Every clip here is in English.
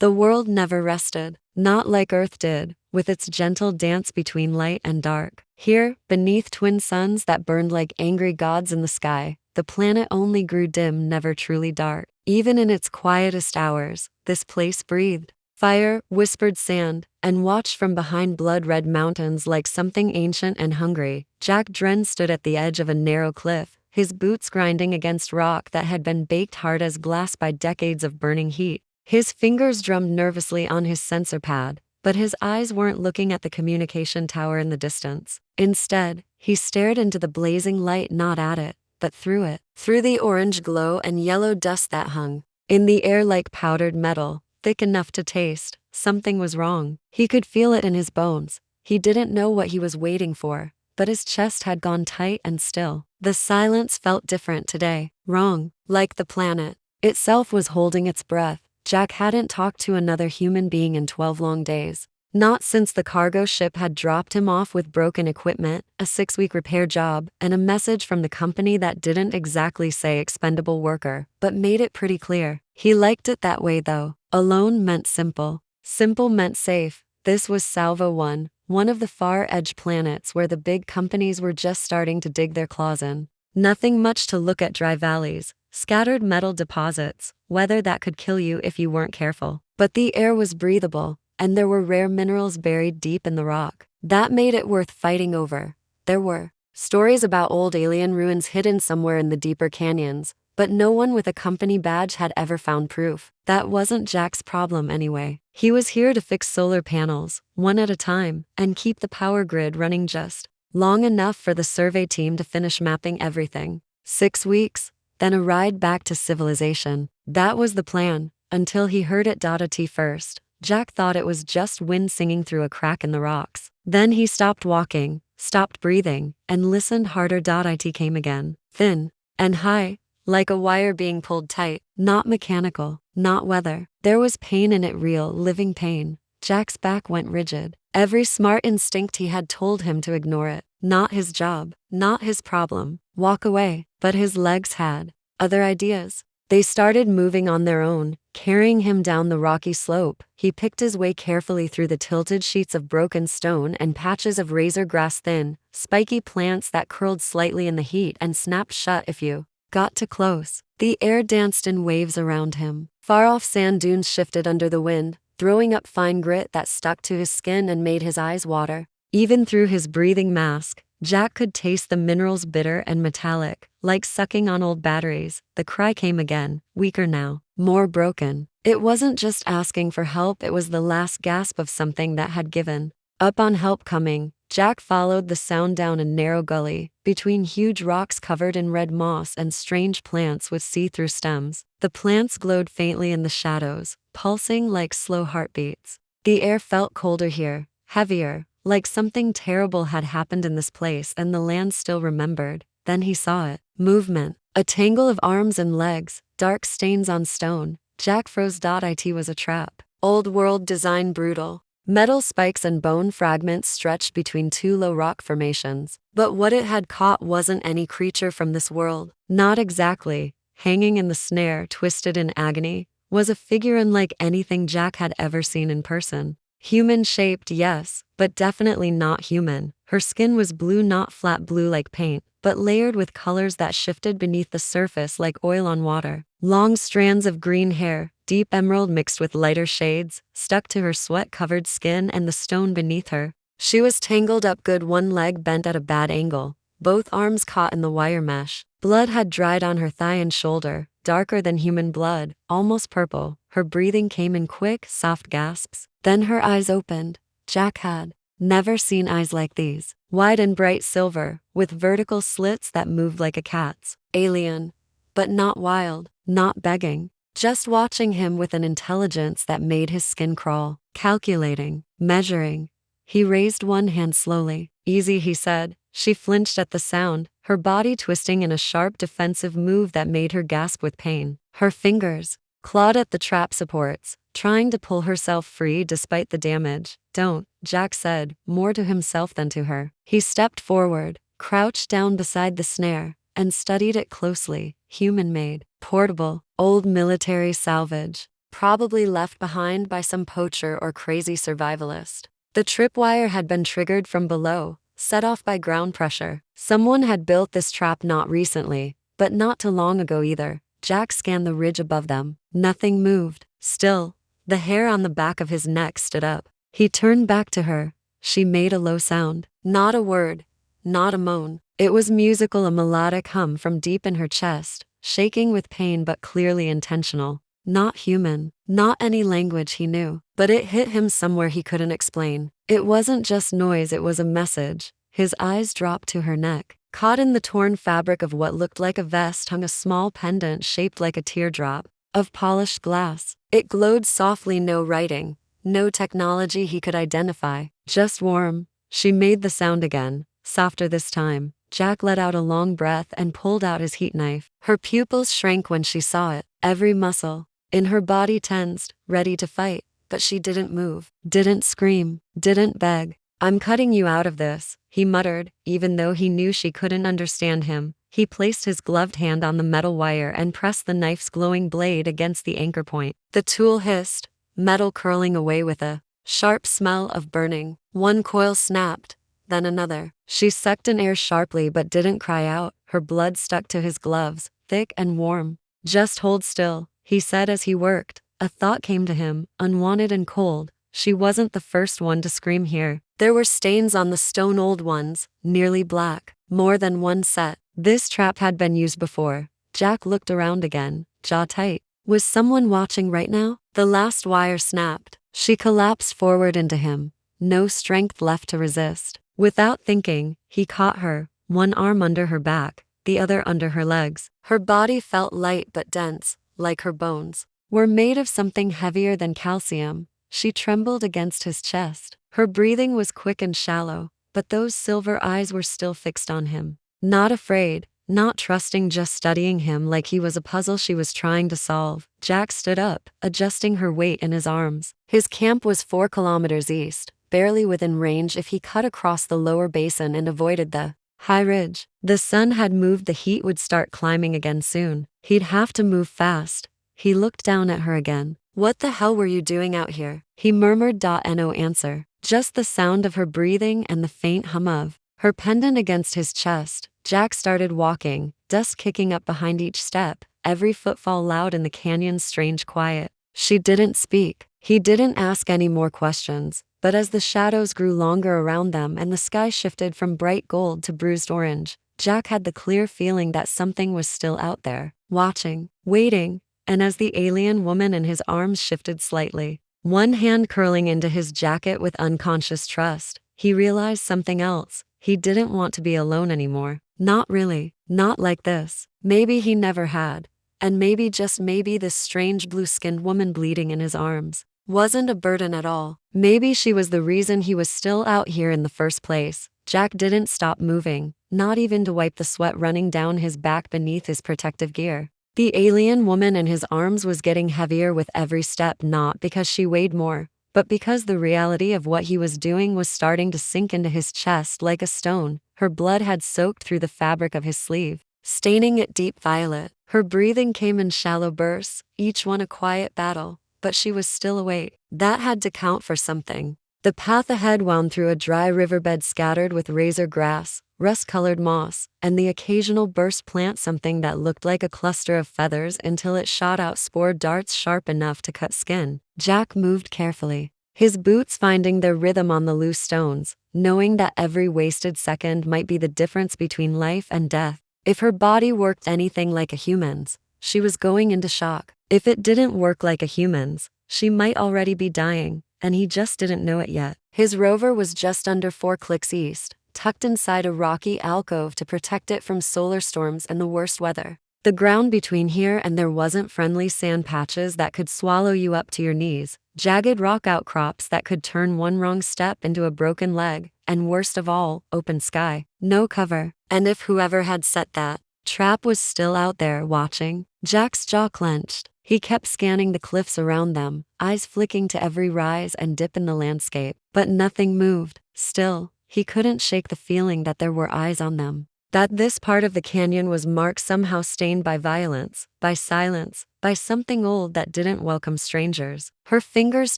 The world never rested, not like Earth did, with its gentle dance between light and dark. Here, beneath twin suns that burned like angry gods in the sky, the planet only grew dim, never truly dark. Even in its quietest hours, this place breathed fire, whispered sand, and watched from behind blood-red mountains like something ancient and hungry. Jack Dren stood at the edge of a narrow cliff, his boots grinding against rock that had been baked hard as glass by decades of burning heat. His fingers drummed nervously on his sensor pad, but his eyes weren't looking at the communication tower in the distance. Instead, he stared into the blazing light, not at it, but through it, through the orange glow and yellow dust that hung in the air like powdered metal, thick enough to taste. Something was wrong. He could feel it in his bones. He didn't know what he was waiting for, but his chest had gone tight and still. The silence felt different today. Wrong. Like the planet itself was holding its breath. Jack hadn't talked to another human being in 12 long days. Not since the cargo ship had dropped him off with broken equipment, a 6-week repair job, and a message from the company that didn't exactly say expendable worker, but made it pretty clear. He liked it that way though. Alone meant simple. Simple meant safe. This was Salvo 1, one of the far-edge planets where the big companies were just starting to dig their claws in. Nothing much to look at: dry valleys, scattered metal deposits, weather that could kill you if you weren't careful. But the air was breathable, and there were rare minerals buried deep in the rock. That made it worth fighting over. There were stories about old alien ruins hidden somewhere in the deeper canyons, but no one with a company badge had ever found proof. That wasn't Jack's problem anyway. He was here to fix solar panels, one at a time, and keep the power grid running just long enough for the survey team to finish mapping everything. 6 weeks, then a ride back to civilization. That was the plan, until he heard it. T first. Jack thought it was just wind singing through a crack in the rocks. Then he stopped walking, stopped breathing, and listened harder. It came again, thin and high, like a wire being pulled tight. Not mechanical, not weather. There was pain in it, real, living pain. Jack's back went rigid. Every smart instinct he had told him to ignore it. Not his job, not his problem. Walk away. But his legs had other ideas. They started moving on their own, carrying him down the rocky slope. He picked his way carefully through the tilted sheets of broken stone and patches of razor grass, thin, spiky plants that curled slightly in the heat and snapped shut if you got too close. The air danced in waves around him. Far-off sand dunes shifted under the wind, throwing up fine grit that stuck to his skin and made his eyes water. Even through his breathing mask, Jack could taste the minerals, bitter and metallic, like sucking on old batteries. The cry came again, weaker now, more broken. It wasn't just asking for help, it was the last gasp of something that had given up on help coming. Jack followed the sound down a narrow gully, between huge rocks covered in red moss and strange plants with see-through stems. The plants glowed faintly in the shadows, pulsing like slow heartbeats. The air felt colder here, heavier, like something terrible had happened in this place and the land still remembered. Then he saw it. Movement. A tangle of arms and legs, dark stains on stone. Jack froze. It was a trap. Old world design, brutal. Metal spikes and bone fragments stretched between two low rock formations. But what it had caught wasn't any creature from this world. Not exactly. Hanging in the snare, twisted in agony, was a figure unlike anything Jack had ever seen in person. Human-shaped, yes, but definitely not human. Her skin was blue, not flat blue like paint, but layered with colors that shifted beneath the surface like oil on water. Long strands of green hair, deep emerald mixed with lighter shades, stuck to her sweat-covered skin and the stone beneath her. She was tangled up good, one leg bent at a bad angle, both arms caught in the wire mesh. Blood had dried on her thigh and shoulder, darker than human blood, almost purple. Her breathing came in quick, soft gasps. Then her eyes opened. Jack had never seen eyes like these. Wide and bright silver, with vertical slits that moved like a cat's. Alien. But not wild, not begging. Just watching him with an intelligence that made his skin crawl. Calculating. Measuring. He raised one hand slowly. Easy, he said. She flinched at the sound, her body twisting in a sharp defensive move that made her gasp with pain. Her fingers clawed at the trap supports, trying to pull herself free despite the damage. Don't, Jack said, more to himself than to her. He stepped forward, crouched down beside the snare, and studied it closely. Human-made, portable, old military salvage. probably left behind by some poacher or crazy survivalist. The tripwire had been triggered from below, set off by ground pressure. Someone had built this trap not recently, but not too long ago either. Jack scanned the ridge above them. Nothing moved. Still, the hair on the back of his neck stood up. He turned back to her. She made a low sound. Not a word. Not a moan. It was musical, a melodic hum from deep in her chest, shaking with pain but clearly intentional. Not human. Not any language he knew. But it hit him somewhere he couldn't explain. It wasn't just noise, it was a message. His eyes dropped to her neck. Caught in the torn fabric of what looked like a vest hung a small pendant shaped like a teardrop, of polished glass. It glowed softly, no writing, no technology he could identify, just warm. She made the sound again, softer this time. Jack let out a long breath and pulled out his heat knife. Her pupils shrank when she saw it, every muscle in her body tensed, ready to fight, but she didn't move, didn't scream, didn't beg. "I'm cutting you out of this," he muttered, even though he knew she couldn't understand him. He placed his gloved hand on the metal wire and pressed the knife's glowing blade against the anchor point. The tool hissed, metal curling away with a sharp smell of burning. One coil snapped, then another. She sucked in air sharply but didn't cry out. Her blood stuck to his gloves, thick and warm. "Just hold still," he said as he worked. A thought came to him, unwanted and cold. She wasn't the first one to scream here. There were stains on the stone, old ones, nearly black, more than one set. This trap had been used before. Jack looked around again, jaw tight. Was someone watching right now? The last wire snapped. She collapsed forward into him, no strength left to resist. Without thinking, he caught her, one arm under her back, the other under her legs. Her body felt light but dense, like her bones were made of something heavier than calcium. She trembled against his chest. Her breathing was quick and shallow, but those silver eyes were still fixed on him. Not afraid, not trusting, just studying him like he was a puzzle she was trying to solve. Jack stood up, adjusting her weight in his arms. His camp was 4 kilometers east, barely within range if he cut across the lower basin and avoided the high ridge. The sun had moved, the heat would start climbing again soon. He'd have to move fast. He looked down at her again. "What the hell were you doing out here?" he murmured. No answer. Just the sound of her breathing and the faint hum of her pendant against his chest. Jack started walking, dust kicking up behind each step, every footfall loud in the canyon's strange quiet. She didn't speak. He didn't ask any more questions, but as the shadows grew longer around them and the sky shifted from bright gold to bruised orange, Jack had the clear feeling that something was still out there, watching, waiting. And as the alien woman in his arms shifted slightly, one hand curling into his jacket with unconscious trust, he realized something else. He didn't want to be alone anymore. Not really. Not like this. Maybe he never had. And maybe, just maybe, this strange blue-skinned woman bleeding in his arms wasn't a burden at all. Maybe she was the reason he was still out here in the first place. Jack didn't stop moving, not even to wipe the sweat running down his back beneath his protective gear. The alien woman in his arms was getting heavier with every step, not because she weighed more, but because the reality of what he was doing was starting to sink into his chest like a stone. Her blood had soaked through the fabric of his sleeve, staining it deep violet. Her breathing came in shallow bursts, each one a quiet battle, but she was still awake. That had to count for something. The path ahead wound through a dry riverbed scattered with razor grass, rust-colored moss, and the occasional burst plant, something that looked like a cluster of feathers until it shot out spore darts sharp enough to cut skin. Jack moved carefully, his boots finding their rhythm on the loose stones, knowing that every wasted second might be the difference between life and death. If her body worked anything like a human's, she was going into shock. If it didn't work like a human's, she might already be dying, and he just didn't know it yet. His rover was just under 4 clicks east, tucked inside a rocky alcove to protect it from solar storms and the worst weather. The ground between here and there wasn't friendly sand patches that could swallow you up to your knees, jagged rock outcrops that could turn one wrong step into a broken leg, and worst of all, open sky. No cover. And if whoever had set that trap was still out there watching, Jack's jaw clenched. He kept scanning the cliffs around them, eyes flicking to every rise and dip in the landscape, but nothing moved. Still, he couldn't shake the feeling that there were eyes on them. That this part of the canyon was marked, somehow stained by violence, by silence, by something old that didn't welcome strangers. Her fingers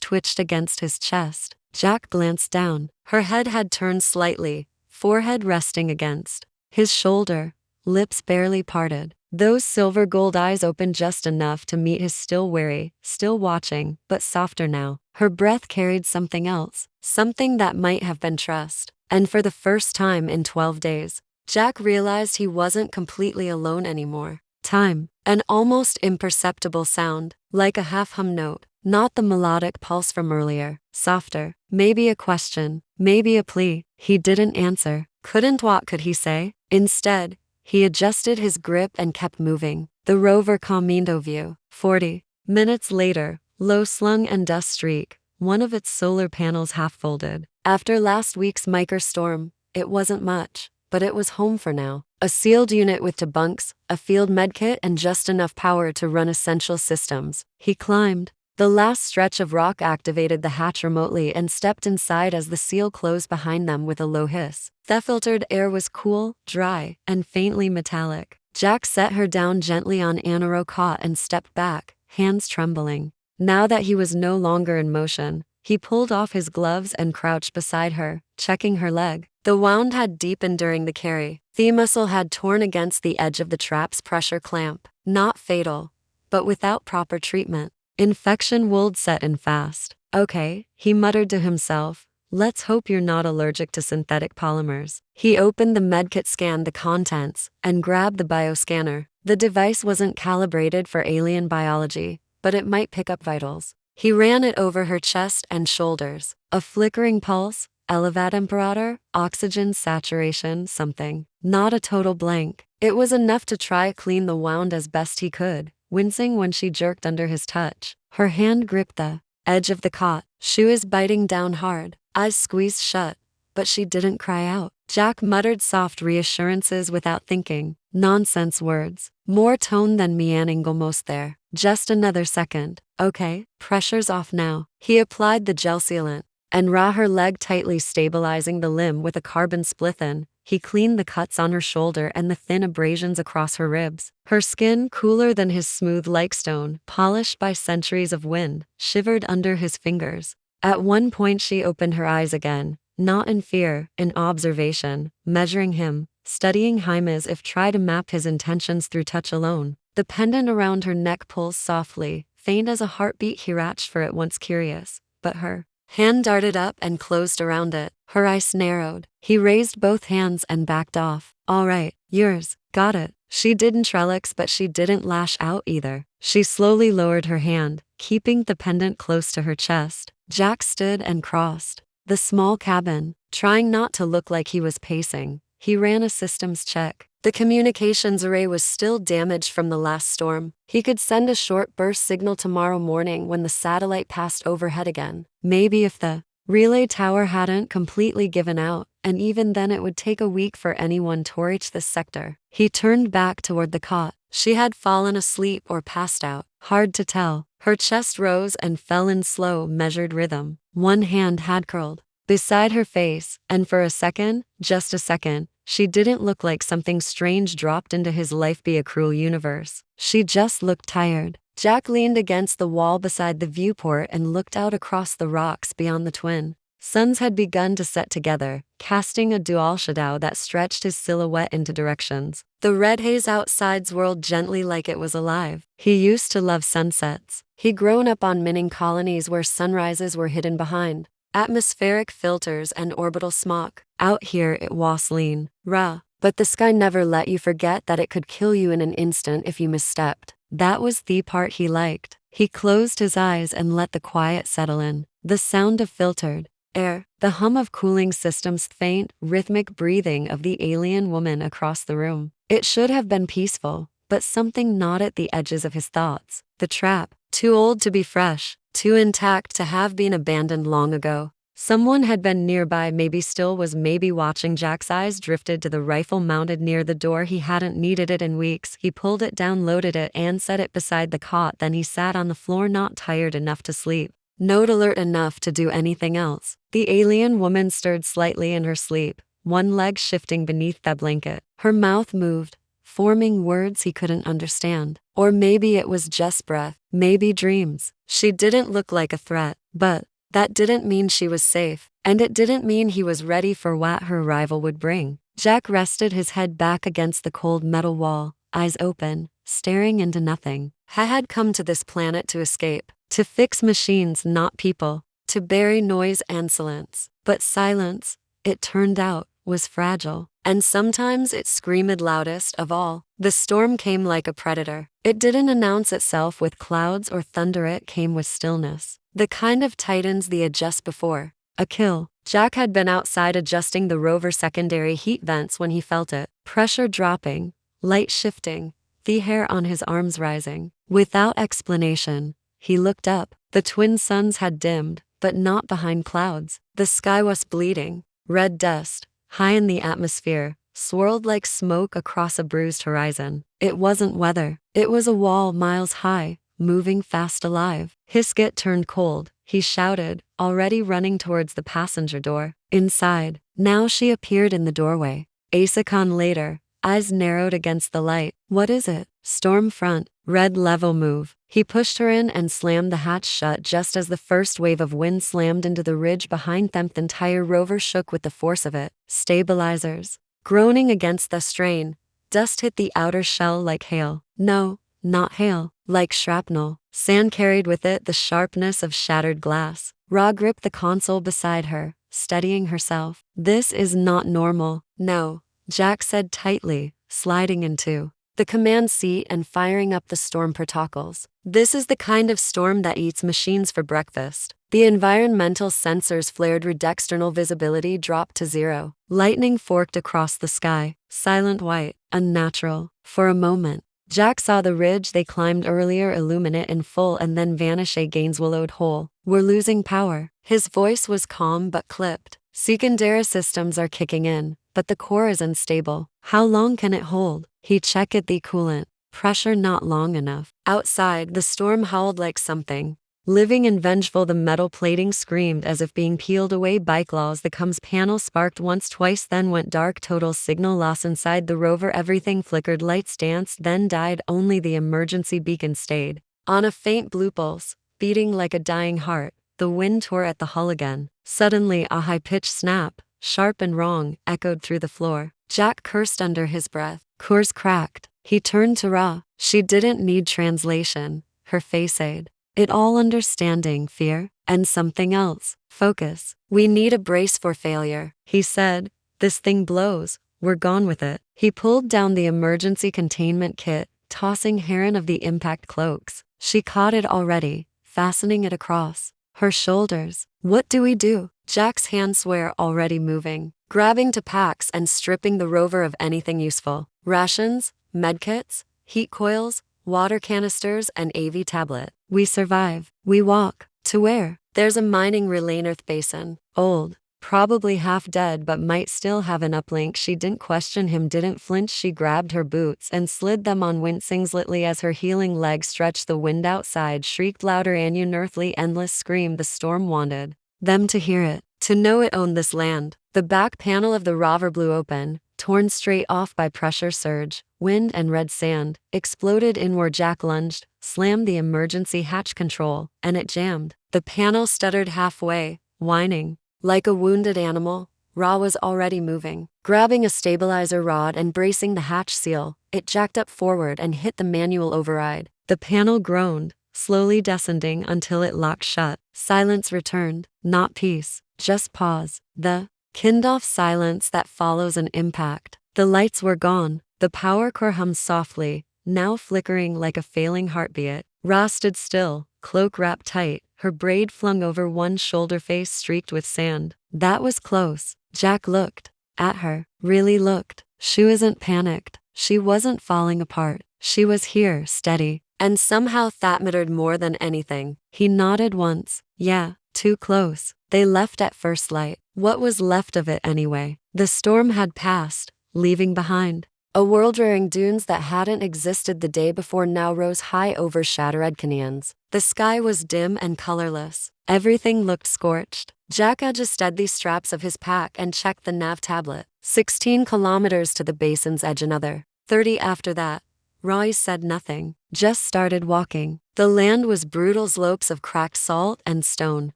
twitched against his chest. Jack glanced down. Her head had turned slightly, forehead resting against his shoulder, lips barely parted. Those silver gold eyes opened just enough to meet his, still wary, still watching, but softer now. Her breath carried something else, something that might have been trust. And for the first time in 12 days, Jack realized he wasn't completely alone anymore. Time, an almost imperceptible sound, like a half-hum note, not the melodic pulse from earlier, softer, maybe a question, maybe a plea. He didn't answer. Couldn't. What could he say? Instead, he adjusted his grip and kept moving. The rover Comindo view. 40 minutes later, low slung and dust streak, one of its solar panels half-folded. After last week's microstorm, it wasn't much, but it was home for now. A sealed unit with 2 bunks, a field medkit, and just enough power to run essential systems. He climbed the last stretch of rock, activated the hatch remotely, and stepped inside as the seal closed behind them with a low hiss. The filtered air was cool, dry, and faintly metallic. Jack set her down gently on Anaro cot and stepped back, hands trembling. Now that he was no longer in motion, he pulled off his gloves and crouched beside her, checking her leg. The wound had deepened during the carry. The muscle had torn against the edge of the trap's pressure clamp. Not fatal, but without proper treatment, infection would set in fast. Okay, he muttered to himself. Let's hope you're not allergic to synthetic polymers. He opened the medkit, scanned the contents, and grabbed the bioscanner. The device wasn't calibrated for alien biology, but it might pick up vitals. He ran it over her chest and shoulders. A flickering pulse, elevate imperator, oxygen saturation, something. Not a total blank. It was enough to try clean the wound as best he could, wincing when she jerked under his touch. Her hand gripped the edge of the cot. She was biting down hard, eyes squeezed shut, but she didn't cry out. Jack muttered soft reassurances without thinking. Nonsense words. More tone than meaning. Almost there. Just another second. Okay, pressure's off now. He applied the gel sealant and raw her leg tightly, stabilizing the limb with a carbon splithin. He cleaned the cuts on her shoulder and the thin abrasions across her ribs. Her skin, cooler than his smooth like stone, polished by centuries of wind, shivered under his fingers. At one point she opened her eyes again, not in fear, in observation, measuring him, studying him as if try to map his intentions through touch alone. The pendant around her neck pulsed softly, faint as a heartbeat. He reached for it, once curious, but her hand darted up and closed around it. Her eyes narrowed. He raised both hands and backed off. All right, yours. Got it. She didn't relax, but she didn't lash out either. She slowly lowered her hand, keeping the pendant close to her chest. Jack stood and crossed the small cabin, trying not to look like he was pacing. He ran a systems check. The communications array was still damaged from the last storm. He could send a short burst signal tomorrow morning when the satellite passed overhead again. Maybe if the relay tower hadn't completely given out, and even then it would take a week for anyone to reach this sector. He turned back toward the cot. She had fallen asleep or passed out. Hard to tell. Her chest rose and fell in slow, measured rhythm. One hand had curled beside her face, and for a second, just a second, she didn't look like something strange dropped into his life be a cruel universe. She just looked tired. Jack leaned against the wall beside the viewport and looked out across the rocks beyond the twin suns had begun to set together, casting a dual shadow that stretched his silhouette into directions. The red haze outside swirled gently like it was alive. He used to love sunsets. He'd grown up on mining colonies where sunrises were hidden behind atmospheric filters and orbital smog. Out here it was lean, raw, but the sky never let you forget that it could kill you in an instant if you misstepped. That was the part he liked. He closed his eyes and let the quiet settle in. The sound of filtered air, the hum of cooling systems, faint, rhythmic breathing of the alien woman across the room. It should have been peaceful, but something gnawed at the edges of his thoughts. The trap, too old to be fresh, too intact to have been abandoned long ago. Someone had been nearby, maybe still was, maybe watching. Jack's eyes drifted to the rifle mounted near the door. He hadn't needed it in weeks. He pulled it down, loaded it, and set it beside the cot. Then he sat on the floor, not tired enough to sleep, not alert enough to do anything else. The alien woman stirred slightly in her sleep, one leg shifting beneath the blanket. Her mouth moved, forming words he couldn't understand. Or maybe it was just breath, maybe dreams. She didn't look like a threat, but that didn't mean she was safe, and it didn't mean he was ready for what her arrival would bring. Jack rested his head back against the cold metal wall, eyes open, staring into nothing. He had come to this planet to escape, to fix machines, not people, to bury noise and silence. But silence, it turned out, was fragile, and sometimes it screamed loudest of all. The storm came like a predator. It didn't announce itself with clouds or thunder, it came with stillness. The kind of tightens the just before a kill. Jack had been outside adjusting the rover secondary heat vents when he felt it. Pressure dropping, light shifting, the hair on his arms rising. Without explanation, he looked up. The twin suns had dimmed, but not behind clouds. The sky was bleeding. Red dust, high in the atmosphere, swirled like smoke across a bruised horizon. It wasn't weather. It was a wall miles high, moving fast, alive. Hiskett turned cold. He shouted, already running towards the passenger door. Inside, now she appeared in the doorway. A second later, eyes narrowed against the light. What is it? Storm front, red level move. He pushed her in and slammed the hatch shut just as the first wave of wind slammed into the ridge behind them. The entire rover shook with the force of it. Stabilizers, groaning against the strain. Dust hit the outer shell like hail. No, not hail, like shrapnel. Sand carried with it the sharpness of shattered glass. Ra gripped the console beside her, steadying herself. This is not normal. No, Jack said tightly, sliding into the command seat and firing up the storm protocols. This is the kind of storm that eats machines for breakfast. The environmental sensors flared, external visibility dropped to 0. Lightning forked across the sky, silent white, unnatural. For a moment, Jack saw the ridge they climbed earlier illuminate in full and then vanish a Gaineswillowed hole. We're losing power. His voice was calm but clipped. Secondary systems are kicking in, but the core is unstable. How long can it hold? He checked the coolant. Pressure not long enough. Outside, the storm howled like something living and vengeful. The metal plating screamed as if being peeled away by claws. The comms panel sparked once, twice, then went dark. Total signal loss inside the rover. Everything flickered, lights danced, then died. Only the emergency beacon stayed on a faint blue pulse, beating like a dying heart. The wind tore at the hull again. Suddenly, a high-pitched snap, sharp and wrong, echoed through the floor. Jack cursed under his breath. Cores cracked. He turned to Ra. She didn't need translation. Her face said it all: understanding, fear, and something else. Focus. We need a brace for failure, he said. This thing blows. We're gone with it. He pulled down the emergency containment kit, tossing Heron of the impact cloaks. She caught it already, fastening it across her shoulders. What do we do? Jack's hands were already moving, grabbing to packs and stripping the rover of anything useful. Rations, medkits, heat coils, water canisters, and AV tablet. We survive. We walk. To where? There's a mining relay Earth basin. Old. Probably half dead, but might still have an uplink. She didn't question him, didn't flinch. She grabbed her boots and slid them on, wincing slightly as her healing legs stretched. The wind outside shrieked louder, an unearthly, endless scream. The storm wanted them to hear it, to know it owned this land. The back panel of the rover blew open, torn straight off by pressure surge, wind, and red sand, exploded inward. Jack lunged, slammed the emergency hatch control, and it jammed. The panel stuttered halfway, whining like a wounded animal. Ra was already moving, grabbing a stabilizer rod and bracing the hatch seal. It jacked up forward and hit the manual override. The panel groaned, slowly descending until it locked shut. Silence returned, not peace, just pause. The kind-off silence that follows an impact. The lights were gone. The power core hummed softly, now flickering like a failing heartbeat. Ra stood still, cloak wrapped tight, her braid flung over one shoulder, face streaked with sand. That was close. Jack looked at her, really looked. She wasn't panicked. She wasn't falling apart. She was here, steady. And somehow that mattered more than anything. He nodded once. Yeah, too close. They left at first light. What was left of it anyway? The storm had passed, leaving behind a world-rearing dunes that hadn't existed the day before now rose high over shattered canyons. The sky was dim and colorless. Everything looked scorched. Jack adjusted the straps of his pack and checked the nav tablet. 16 kilometers to the basin's edge, another 30 after that. Roy said nothing, just started walking. The land was brutal slopes of cracked salt and stone,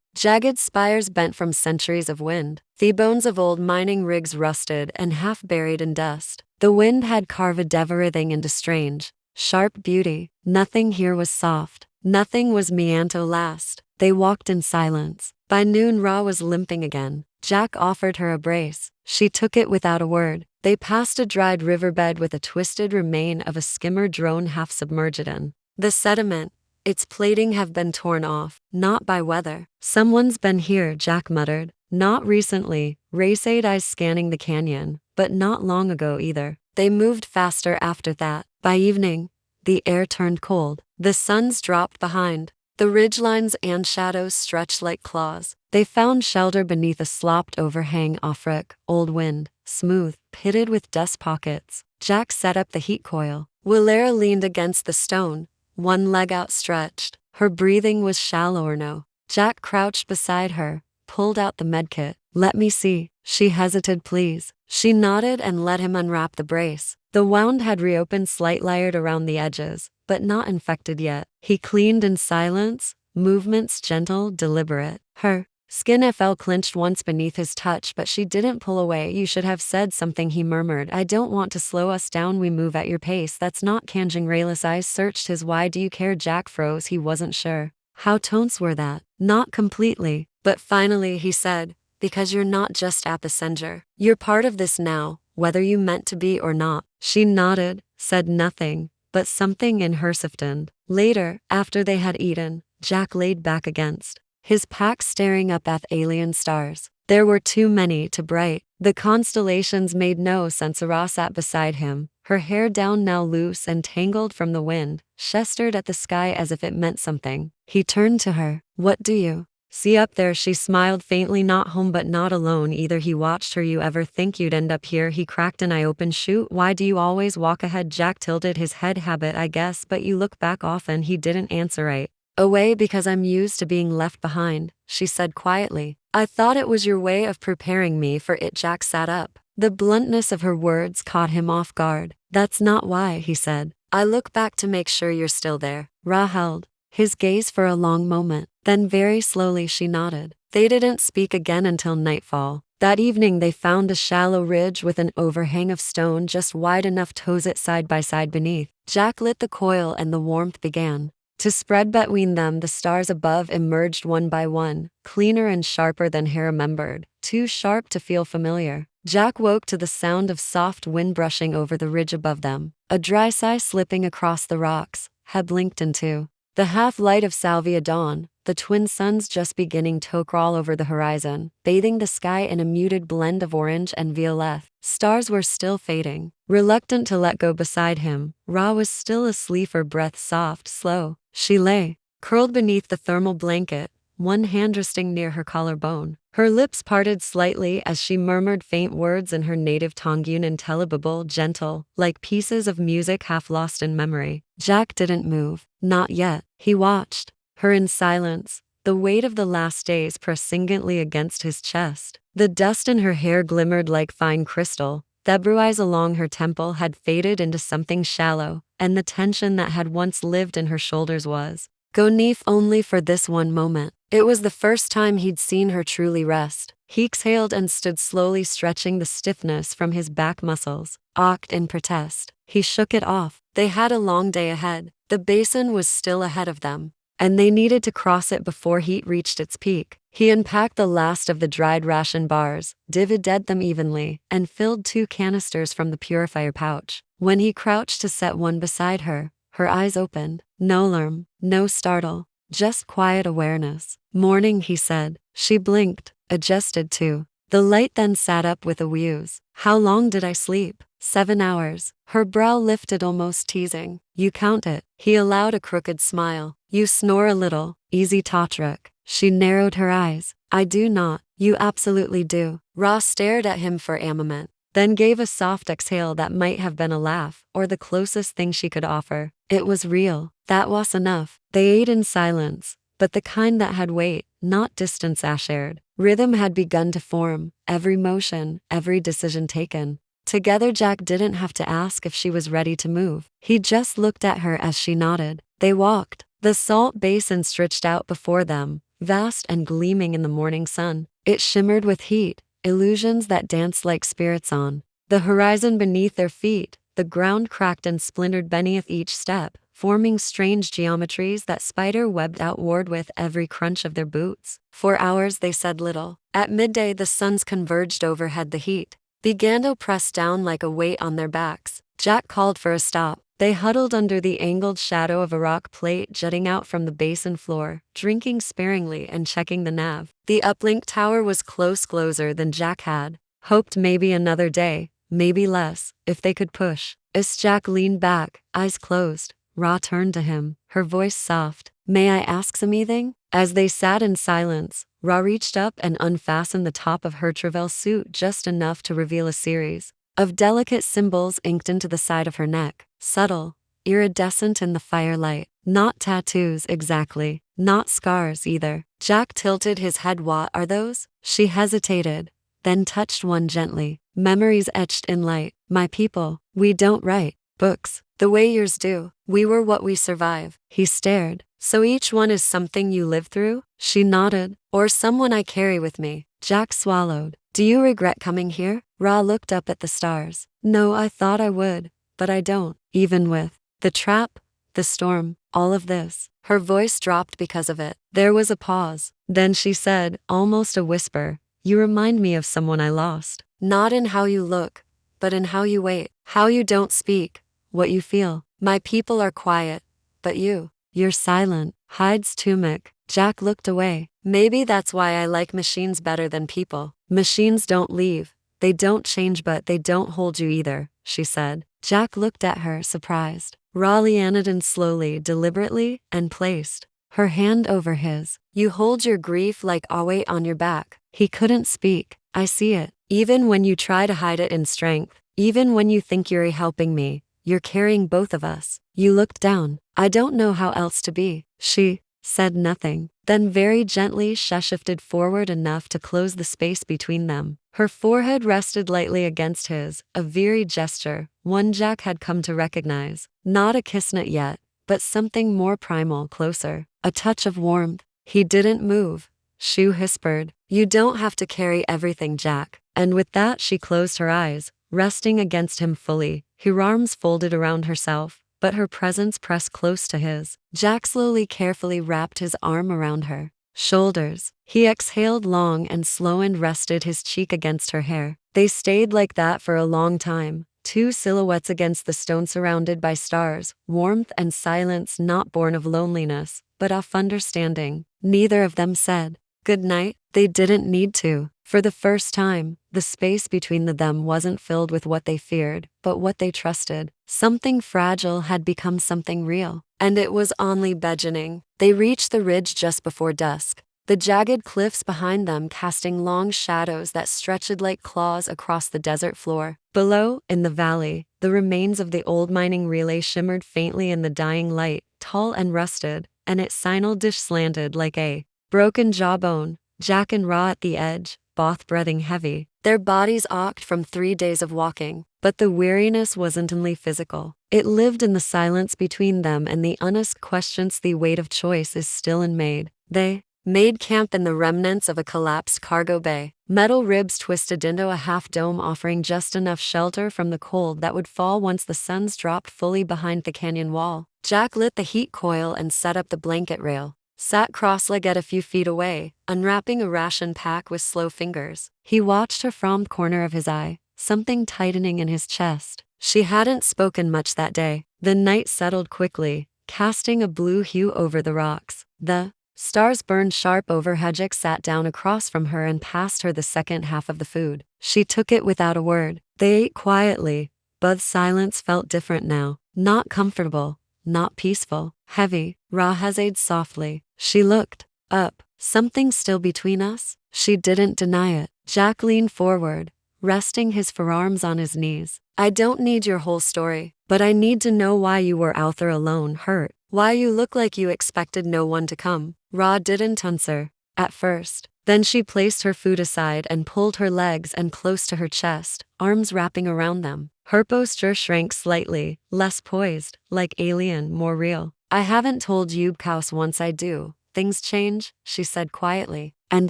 jagged spires bent from centuries of wind. The bones of old mining rigs rusted and half buried in dust. The wind had carved everything into strange, sharp beauty. Nothing here was soft. Nothing was meanto last. They walked in silence. By noon Ra was limping again. Jack offered her a brace. She took it without a word. They passed a dried riverbed with a twisted remain of a skimmer drone half submerged in the sediment. Its plating have been torn off, not by weather. Someone's been here, Jack muttered. Not recently, Ray said, eyes scanning the canyon, but not long ago either. They moved faster after that. By evening, the air turned cold. The suns dropped behind. The ridgelines and shadows stretched like claws. They found shelter beneath a slopped overhang off Rick, old wind, smooth, pitted with dust pockets. Jack set up the heat coil. Willera leaned against the stone, one leg outstretched. Her breathing was shallow or no. Jack crouched beside her, pulled out the medkit. Let me see. She hesitated, please. She nodded and let him unwrap the brace. The wound had reopened slightly around the edges, but not infected yet. He cleaned in silence, movements gentle, deliberate. Her skin felt clenched once beneath his touch, but she didn't pull away. You should have said something, he murmured. I don't want to slow us down. We move at your pace. That's not Kanjing. Rayla's eyes searched his. Why do you care? Jack froze. He wasn't sure. How tense were that? Not completely. But finally he said, because you're not just a passenger. You're part of this now, whether you meant to be or not. She nodded, said nothing, but something in her softened. Later, after they had eaten, Jack laid back against his pack, staring up at alien stars. There were too many to bright. The constellations made no sense. Ra sat beside him, her hair down now loose and tangled from the wind. She stared at the sky as if it meant something. He turned to her. What do you see up there? She smiled faintly. Not home, but not alone either. He watched her. You ever think you'd end up here? He cracked an eye open. Shoot, why do you always walk ahead? Jack tilted his head. Habit, I guess, but you look back often. He didn't answer right away. Because I'm used to being left behind, she said quietly. I thought it was your way of preparing me for it. Jack sat up. The bluntness of her words caught him off guard. That's not why, he said. I look back to make sure you're still there. Ra held his gaze for a long moment. Then very slowly she nodded. They didn't speak again until nightfall. That evening they found a shallow ridge with an overhang of stone just wide enough to toes it side by side beneath. Jack lit the coil and the warmth began to spread between them. The stars above emerged one by one, cleaner and sharper than he remembered, too sharp to feel familiar. Jack woke to the sound of soft wind brushing over the ridge above them. A dry sigh slipping across the rocks had blinked into the half-light of salvia dawn, the twin suns just beginning to crawl over the horizon, bathing the sky in a muted blend of orange and violet. Stars were still fading. Reluctant to let go beside him, Ra was still asleep, her breath soft, slow. She lay, curled beneath the thermal blanket, one hand resting near her collarbone. Her lips parted slightly as she murmured faint words in her native Tongan, intelligible, gentle, like pieces of music half lost in memory. Jack didn't move. Not yet. He watched her in silence, the weight of the last days pressing against his chest. The dust in her hair glimmered like fine crystal. The blue eyes along her temple had faded into something shallow, and the tension that had once lived in her shoulders was gone only for this one moment. It was the first time he'd seen her truly rest. He exhaled and stood slowly, stretching the stiffness from his back muscles. Awked in protest, he shook it off. They had a long day ahead. The basin was still ahead of them, and they needed to cross it before heat reached its peak. He unpacked the last of the dried ration bars, divided them evenly, and filled 2 canisters from the purifier pouch. When he crouched to set one beside her, her eyes opened. No alarm, no startle, just quiet awareness. Morning, he said. She blinked, adjusted to the light, then sat up with a wheeze. How long did I sleep? 7 hours. Her brow lifted, almost teasing. You count it. He allowed a crooked smile. You snore a little. Easy Totrak. She narrowed her eyes. I do not. You absolutely do. Ross stared at him for a moment, then gave a soft exhale that might have been a laugh, or the closest thing she could offer. It was real. That was enough. They ate in silence, but the kind that had weight, not distance. Shared rhythm had begun to form, every motion, every decision taken Together, Jack didn't have to ask if she was ready to move. He just looked at her as she nodded. They walked. The salt basin stretched out before them, vast and gleaming in the morning sun. It shimmered with heat, illusions that danced like spirits on the horizon beneath their feet. The ground cracked and splintered beneath each step, forming strange geometries that spider-webbed outward with every crunch of their boots. For hours they said little. At midday the suns converged overhead. The heat began to press down like a weight on their backs. Jack called for a stop. They huddled under the angled shadow of a rock plate jutting out from the basin floor, drinking sparingly and checking the nav. The uplink tower was closer than Jack had hoped. Maybe another day, maybe less, if they could push. As Jack leaned back, eyes closed, Ra turned to him, her voice soft. "May I ask something?" As they sat in silence, Ra reached up and unfastened the top of her travel suit just enough to reveal a series of delicate symbols inked into the side of her neck, subtle, iridescent in the firelight. Not tattoos exactly, not scars either. Jack tilted his head. "What are those?" She hesitated, then touched one gently. "Memories etched in light. My people, we don't write books the way yours do. We were what we survive." He stared. "So each one is something you live through?" She nodded. "Or someone I carry with me." Jack swallowed. "Do you regret coming here?" Ra looked up at the stars. "No, I thought I would, but I don't. Even with the trap, the storm, all of this." Her voice dropped because of it. There was a pause. Then she said, almost a whisper, "You remind me of someone I lost. Not in how you look, but in how you wait, how you don't speak, what you feel. My people are quiet, but you're silent." Hyde's tunic. Jack looked away. "Maybe that's why I like machines better than people. Machines don't leave, they don't change, but they don't hold you either," she said. Jack looked at her, surprised. Ra leaned in slowly, deliberately, and placed her hand over his. "You hold your grief like a weight on your back." He couldn't speak. "I see it. Even when you try to hide it in strength, even when you think you're helping me, you're carrying both of us." You looked down. "I don't know how else to be." She said nothing. Then very gently she shifted forward enough to close the space between them. Her forehead rested lightly against his, a very gesture, one Jack had come to recognize. Not a kissnet yet, but something more primal, closer. A touch of warmth. He didn't move. She whispered, "You don't have to carry everything, Jack." And with that she closed her eyes, resting against him fully, her arms folded around herself, but her presence pressed close to his. Jack slowly, carefully wrapped his arm around her shoulders. He exhaled long and slow and rested his cheek against her hair. They stayed like that for a long time, two silhouettes against the stone surrounded by stars, warmth and silence not born of loneliness, but of understanding. Neither of them said good night. They didn't need to. For the first time, the space between them wasn't filled with what they feared, but what they trusted. Something fragile had become something real, and it was only beginning. They reached the ridge just before dusk, the jagged cliffs behind them casting long shadows that stretched like claws across the desert floor. Below, in the valley, the remains of the old mining relay shimmered faintly in the dying light, tall and rusted, and its signal dish slanted like a broken jawbone. Jack and Ra at the edge, both breathing heavy, their bodies ached from 3 days of walking. But the weariness wasn't only physical. It lived in the silence between them and the unasked questions. The weight of choice is still unmade. They made camp in the remnants of a collapsed cargo bay. Metal ribs twisted into a half-dome, offering just enough shelter from the cold that would fall once the suns dropped fully behind the canyon wall. Jack lit the heat coil and set up the blanket rail, sat cross-legged a few feet away, unwrapping a ration pack with slow fingers. He watched her from the corner of his eye, something tightening in his chest. She hadn't spoken much that day. The night settled quickly, casting a blue hue over the rocks. The stars burned sharp overhead. Jack sat down across from her and passed her the second half of the food. She took it without a word. They ate quietly, but silence felt different now. Not comfortable, not peaceful, heavy. Ra hesitated softly. She looked up. "Something still between us?" She didn't deny it. Jack leaned forward, resting his forearms on his knees. "I don't need your whole story, but I need to know why you were out there alone, hurt. Why you look like you expected no one to come." Ra didn't answer. At first, Then she placed her food aside and pulled her legs and close to her chest, arms wrapping around them. Her posture shrank slightly, less poised, like alien, more real. I haven't told Yubkaus once I do. Things change, she said quietly. And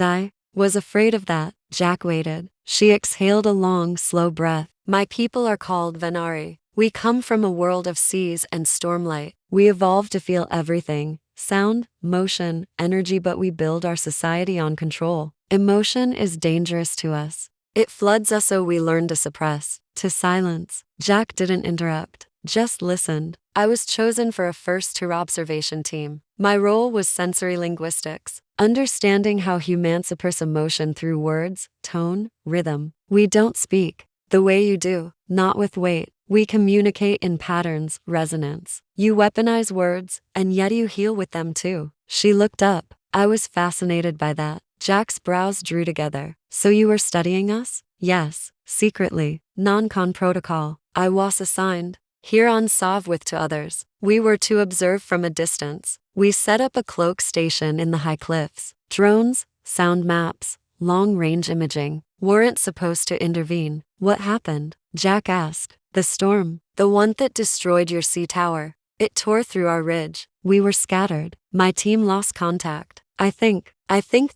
I was afraid of that. Jack waited. She exhaled a long, slow breath. My people are called Venari. We come from a world of seas and stormlight. We evolved to feel everything. Sound, motion, energy, but we build our society on control. Emotion is dangerous to us. It floods us, so we learn to suppress, to silence. Jack didn't interrupt, just listened. I was chosen for a first-tour observation team. My role was sensory linguistics, understanding how humans suppress emotion through words, tone, rhythm. We don't speak the way you do, not with weight. We communicate in patterns, resonance. You weaponize words, and yet you heal with them too. She looked up. I was fascinated by that. Jack's brows drew together. So you were studying us? Yes, secretly, non-con protocol. I was assigned here on Sov with to others. We were to observe from a distance. We set up a cloak station in the high cliffs. Drones, sound maps, long-range imaging weren't supposed to intervene. What happened? Jack asked. The storm, the one that destroyed your sea tower. It tore through our ridge. We were scattered. My team lost contact. I think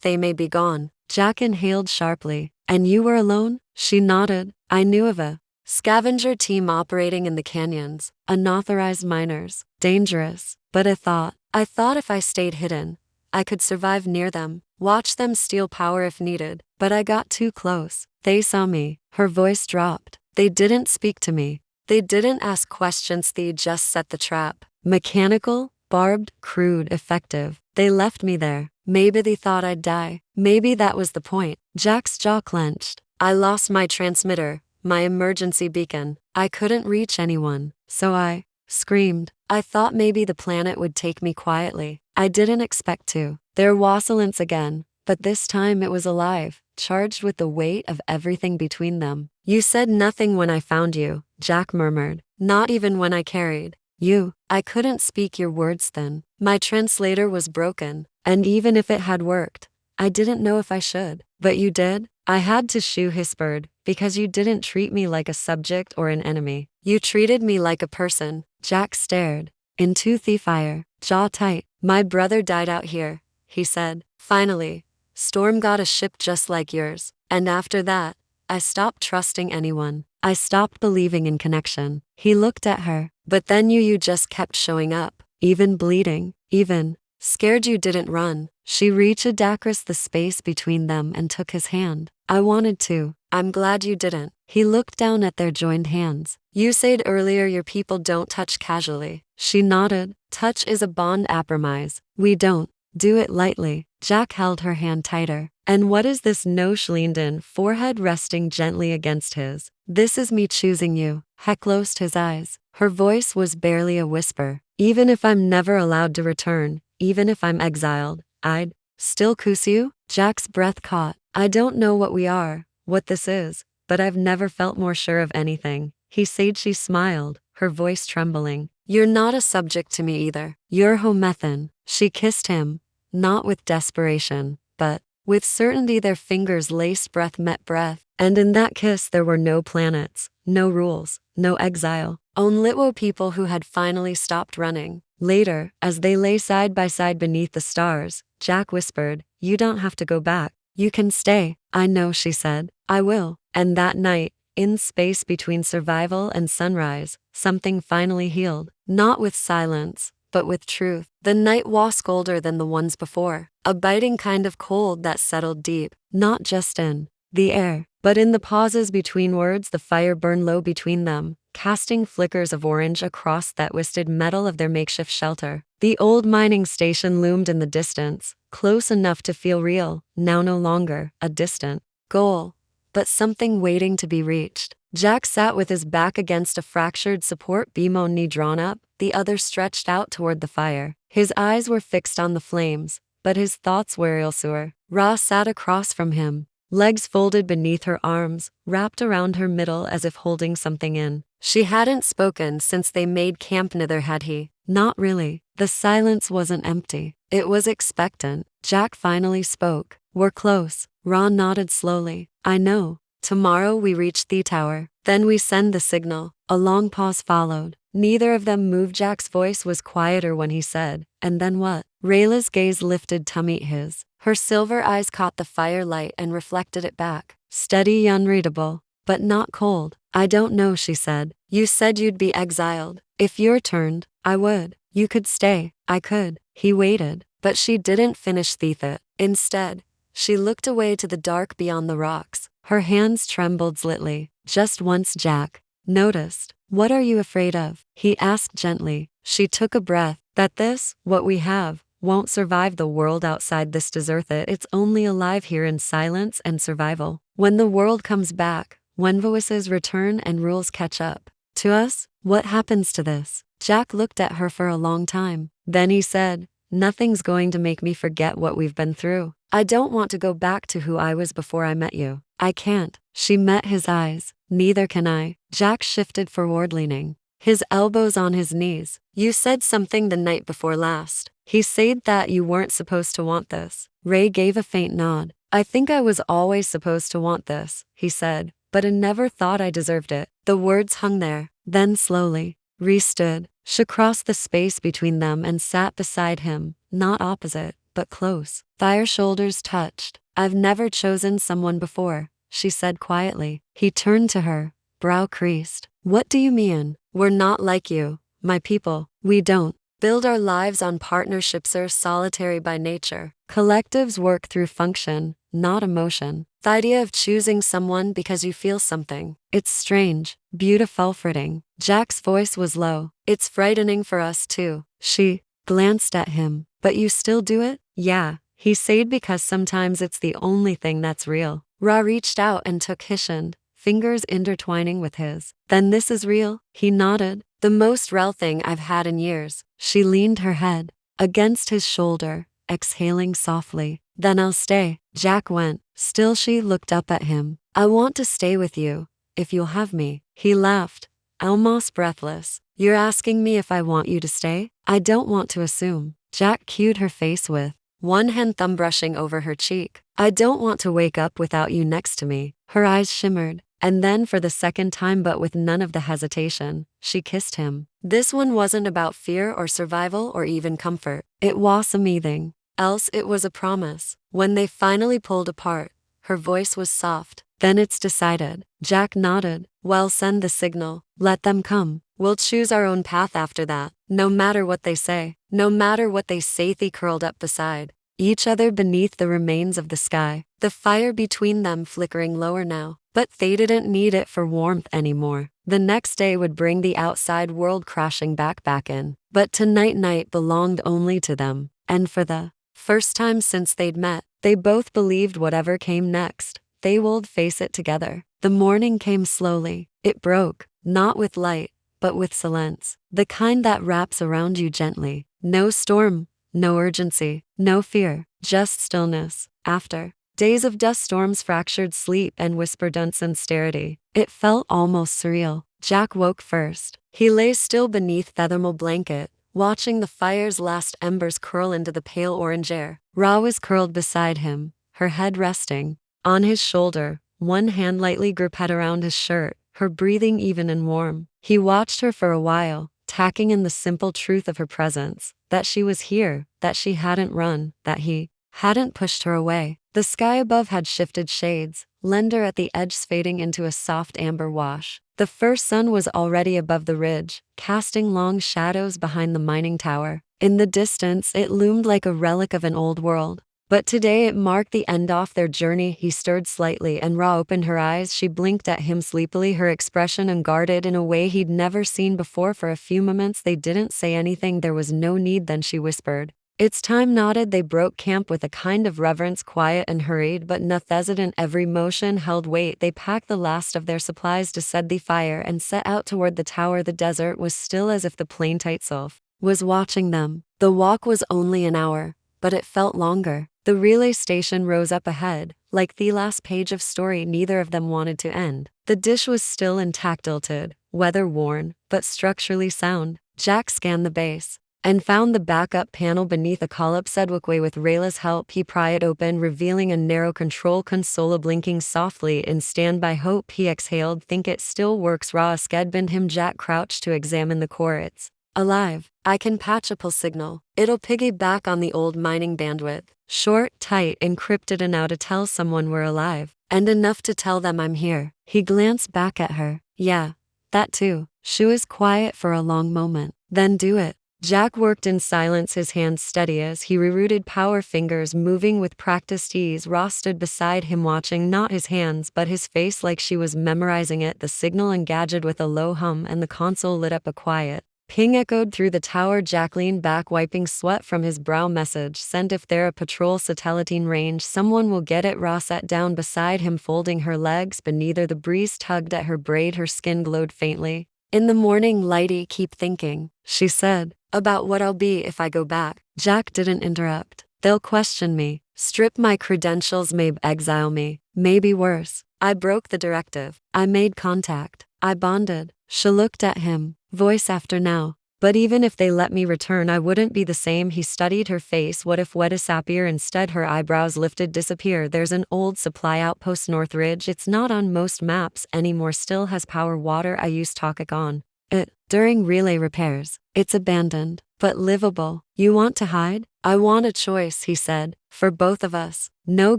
they may be gone. Jack inhaled sharply. And you were alone? She nodded. I knew of a scavenger team operating in the canyons. Unauthorized miners. Dangerous. But I thought if I stayed hidden, I could survive near them, watch them steal power if needed. But I got too close. They saw me. Her voice dropped. They didn't speak to me. They didn't ask questions. They just set the trap. Mechanical, barbed, crude, effective. They left me there. Maybe they thought I'd die. Maybe that was the point. Jack's jaw clenched. I lost my transmitter, my emergency beacon. I couldn't reach anyone. So I screamed. I thought maybe the planet would take me quietly. I didn't expect to. There was silence again, but this time it was alive, charged with the weight of everything between them. You said nothing when I found you, Jack murmured. Not even when I carried you. I couldn't speak your words then. My translator was broken, and even if it had worked, I didn't know if I should. But you did? I had to, Shu whispered, because you didn't treat me like a subject or an enemy. You treated me like a person. Jack stared into the fire, jaw tight. My brother died out here, he said. Finally, Storm got a ship just like yours. And after that, I stopped trusting anyone. I stopped believing in connection. He looked at her. But then you just kept showing up. Even bleeding. Even scared you didn't run. She reached across the space between them and took his hand. I wanted to. I'm glad you didn't. He looked down at their joined hands. You said earlier your people don't touch casually. She nodded. Touch is a bond compromise. We don't do it lightly. Jack held her hand tighter. And what is this? No, she leaned in, forehead resting gently against his. This is me choosing you. Heck closed his eyes. Her voice was barely a whisper. Even if I'm never allowed to return, even if I'm exiled, I'd still choose you? Jack's breath caught. I don't know what we are, what this is, but I've never felt more sure of anything. He said. She smiled, her voice trembling. You're not a subject to me either. You're Homethan. She kissed him, not with desperation, but with certainty. Their fingers laced, breath met breath, and in that kiss there were no planets, no rules, no exile. Only Litwo people who had finally stopped running. Later, as they lay side by side beneath the stars, Jack whispered, you don't have to go back. You can stay. I know, she said. I will. And that night, in space between survival and sunrise, something finally healed. Not with silence, but with truth. The night was colder than the ones before. A biting kind of cold that settled deep, not just in the air, but in the pauses between words. The fire burned low between them, casting flickers of orange across that twisted metal of their makeshift shelter. The old mining station loomed in the distance, close enough to feel real, now no longer a distant goal, but something waiting to be reached. Jack sat with his back against a fractured support beam, one knee drawn up, the other stretched out toward the fire. His eyes were fixed on the flames, but his thoughts were elsewhere. Ra sat across from him, legs folded beneath her arms, wrapped around her middle as if holding something in. She hadn't spoken since they made camp, neither had he. Not really. The silence wasn't empty. It was expectant. Jack finally spoke. We're close. Ra nodded slowly. I know. Tomorrow we reach the tower. Then we send the signal. A long pause followed. Neither of them moved. Jack's voice was quieter when he said, and then what? Rayla's gaze lifted to meet his. Her silver eyes caught the firelight and reflected it back. Steady, unreadable, but not cold. I don't know, she said. You said you'd be exiled. If you're turned, I would. You could stay. I could. He waited, but she didn't finish the thought. Instead, she looked away to the dark beyond the rocks. Her hands trembled slightly. Just once Jack noticed. What are you afraid of? He asked gently. She took a breath. That this, what we have, won't survive the world outside this desert. It's only alive here in silence and survival. When the world comes back, when voices return and rules catch up to us, what happens to this? Jack looked at her for a long time. Then he said, nothing's going to make me forget what we've been through. I don't want to go back to who I was before I met you. I can't. She met his eyes. Neither can I. Jack shifted forward, leaning his elbows on his knees. You said something the night before last. He said that you weren't supposed to want this. Ray gave a faint nod. I think I was always supposed to want this, he said, but I never thought I deserved it. The words hung there. Then slowly, Ree stood. She crossed the space between them and sat beside him, not opposite, but close. Their shoulders touched. I've never chosen someone before, she said quietly. He turned to her, brow creased. What do you mean? We're not like you, my people. We don't build our lives on partnerships or solitary by nature. Collectives work through function, not emotion. The idea of choosing someone because you feel something. It's strange, beautiful, frightening. Jack's voice was low. It's frightening for us too. She glanced at him. But you still do it? Yeah, he said, because sometimes it's the only thing that's real. Ra reached out and took his hand, fingers intertwining with his. Then this is real? He nodded. The most real thing I've had in years. She leaned her head against his shoulder, exhaling softly. Then I'll stay. Jack went. Still she looked up at him. I want to stay with you, if you'll have me. He laughed, almost breathless. You're asking me if I want you to stay? I don't want to assume. Jack cued her face with one hand, thumb brushing over her cheek. I don't want to wake up without you next to me. Her eyes shimmered, and then for the second time, but with none of the hesitation, she kissed him. This one wasn't about fear or survival or even comfort. It was amazing. Else it was a promise. When they finally pulled apart, her voice was soft. Then it's decided. Jack nodded. Well, send the signal. Let them come. We'll choose our own path after that. No matter what they say. No matter what they say. They curled up beside each other beneath the remains of the sky. The fire between them flickering lower now. But they didn't need it for warmth anymore. The next day would bring the outside world crashing back in. But tonight night belonged only to them. And for the first time since they'd met, they both believed whatever came next, they would face it together. The morning came slowly. It broke, not with light, but with silence. The kind that wraps around you gently. No storm, no urgency, no fear, just stillness. After days of dust storms, fractured sleep, and whispered unsincerity, it felt almost surreal. Jack woke first. He lay still beneath the thermal blanket, watching the fire's last embers curl into the pale orange air. Ra was curled beside him, her head resting on his shoulder, one hand lightly gripped around his shirt, her breathing even and warm. He watched her for a while, tacking in the simple truth of her presence, that she was here, that she hadn't run, that he hadn't pushed her away. The sky above had shifted shades, lender at the edges fading into a soft amber wash. The first sun was already above the ridge, casting long shadows behind the mining tower. In the distance, it loomed like a relic of an old world. But today it marked the end of their journey. He stirred slightly and Ra opened her eyes. She blinked at him sleepily, her expression unguarded in a way he'd never seen before. For a few moments they didn't say anything. There was no need. Then she whispered, "It's time." Nodded. They broke camp with a kind of reverence, quiet and hurried, but not hesitant. Every motion held weight. They packed the last of their supplies to set the fire and set out toward the tower. The desert was still, as if the planet itself was watching them. The walk was only an hour, but it felt longer. The relay station rose up ahead, like the last page of story neither of them wanted to end. The dish was still intact, tilted, weather-worn, but structurally sound. Jack scanned the base. and found the backup panel beneath a collapsedway. With Rayla's help, he pried it open, revealing a narrow control console blinking softly in standby hope. He exhaled, think it still works. Raw skedbind him. Jack crouched to examine the core. It's alive. I can patch a pulse signal. It'll piggyback on the old mining bandwidth. Short, tight, encrypted enough to tell someone we're alive, and enough to tell them I'm here. He glanced back at her. Yeah, that too. She was quiet for a long moment. Then do it. Jack worked in silence, his hands steady as he rerouted, power fingers moving with practiced ease. Ross stood beside him, watching not his hands but his face like she was memorizing it. The signal engaged with a low hum and the console lit up. A quiet ping echoed through the tower. Jack leaned back, wiping sweat from his brow. Message sent. If they're a patrol satellite in range, someone will get it. Ross sat down beside him, folding her legs beneath her. The breeze tugged at her braid, her skin glowed faintly. In the morning, Lighty, keep thinking, she said, about what I'll be if I go back. Jack didn't interrupt. They'll question me, strip my credentials, maybe exile me, maybe worse. I broke the directive. I made contact. I bonded. She looked at him, voice after now. But even if they let me return, I wouldn't be the same. He studied her face. What if we disappear instead? Her eyebrows lifted. Disappear. There's an old supply outpost Northridge. It's not on most maps anymore. Still has power. Water I used Tokak on it during relay repairs. It's abandoned, but livable. You want to hide? I want a choice, he said, for both of us. No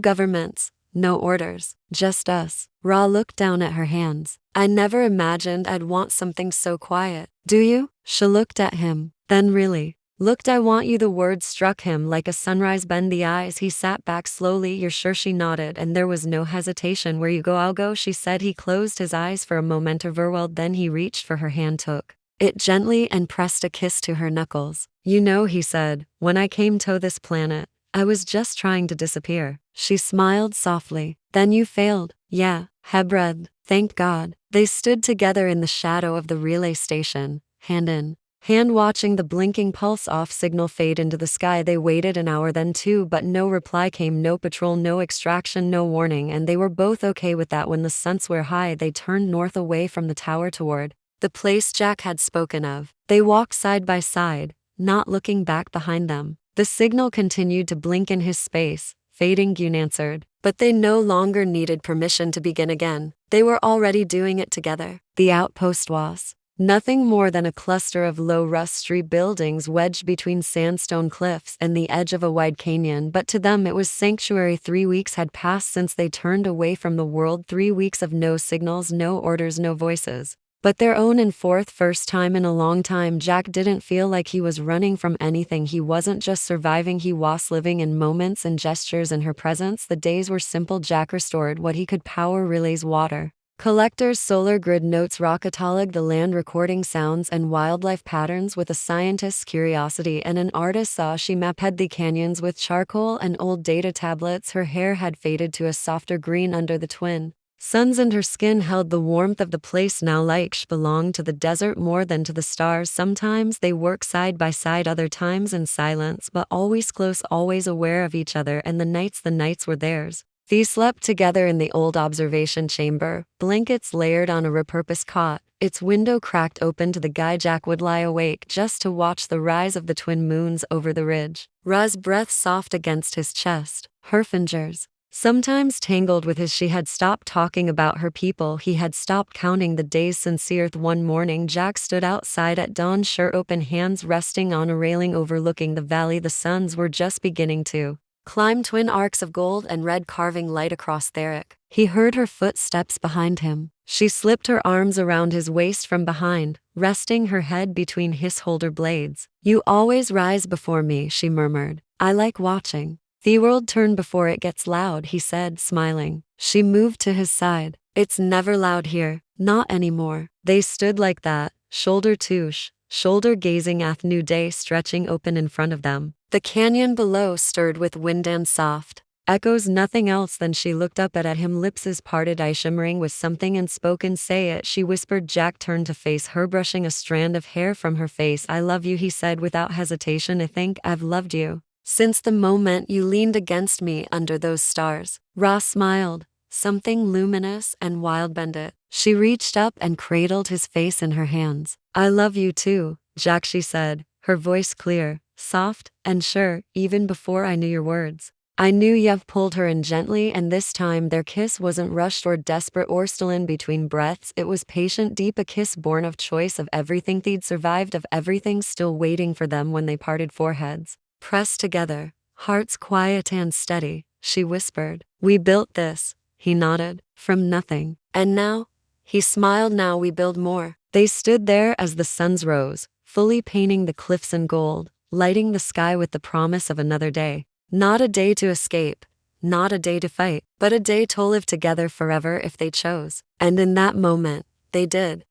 governments, no orders, just us. Ra looked down at her hands. I never imagined I'd want something so quiet. Do you? She looked at him, then really looked. I want you. The words struck him like a sunrise. Bend the eyes. He sat back slowly. You're sure? She nodded, and there was no hesitation. Where you go, I'll go, she said. He closed his eyes for a moment. Overwhelmed, then he reached for her hand, took it gently, and pressed a kiss to her knuckles. You know, he said, when I came to this planet, I was just trying to disappear. She smiled softly. Then you failed. Yeah, Hebred, thank God. They stood together in the shadow of the relay station, hand in hand, watching the blinking pulse off signal fade into the sky. They waited an hour, then two, but no reply came. No patrol, no extraction, no warning, and they were both okay with that. When the suns were high, they turned north away from the tower toward the place Jack had spoken of. They walked side by side, not looking back behind them. The signal continued to blink in his space, fading. Gun answered, but they no longer needed permission to begin again. They were already doing it together. The outpost was nothing more than a cluster of low rusty buildings wedged between sandstone cliffs and the edge of a wide canyon, but to them it was sanctuary. 3 weeks had passed since they turned away from the world. 3 weeks of no signals, no orders, no voices but their own. And first time in a long time, Jack didn't feel like he was running from anything. He wasn't just surviving, he was living in moments and gestures in her presence. The days were simple. Jack restored what he could: power relays, water collectors, solar grid, notes, rock catalog, the land, recording sounds and wildlife patterns. With a scientist's curiosity and an artist's awe, she mapped the canyons with charcoal and old data tablets. Her hair had faded to a softer green under the twin suns, and her skin held the warmth of the place now, like she belonged to the desert more than to the stars. Sometimes they worked side by side, other times in silence, but always close, always aware of each other. And the nights were theirs. They slept together in the old observation chamber, blankets layered on a repurposed cot, its window cracked open to the guy. Jack would lie awake just to watch the rise of the twin moons over the ridge. Ra's breath soft against his chest, her fingers sometimes tangled with his. She had stopped talking about her people. He had stopped counting the days since Earth. One morning, Jack stood outside at dawn, shirt open, hands resting on a railing overlooking the valley. The suns were just beginning to climb, twin arcs of gold and red carving light across Theric. He heard her footsteps behind him. She slipped her arms around his waist from behind, resting her head between his shoulder blades. You always rise before me, she murmured. I like watching the world turn before it gets loud, he said, smiling. She moved to his side. It's never loud here, not anymore. They stood like that, shoulder to shoulder, gazing at the new day stretching open in front of them. The canyon below stirred with wind and soft echoes, nothing else. Then she looked up at him, lips parted, eyes shimmering with something unspoken. Say it, she whispered. Jack turned to face her, brushing a strand of hair from her face. I love you, he said without hesitation. I think I've loved you since the moment you leaned against me under those stars. Ross smiled, something luminous and wild bended. She reached up and cradled his face in her hands. I love you too, Jack, she said, her voice clear, soft, and sure, even before I knew your words. I knew. Yev pulled her in gently, and this time their kiss wasn't rushed or desperate or still in between breaths. It was patient, deep, a kiss born of choice, of everything they'd survived, of everything still waiting for them when they parted. Foreheads pressed together, hearts quiet and steady, she whispered. We built this, he nodded, from nothing. And now? He smiled. Now we build more. They stood there as the suns rose, fully painting the cliffs in gold, lighting the sky with the promise of another day. Not a day to escape, not a day to fight, but a day to live together forever if they chose. And in that moment, they did.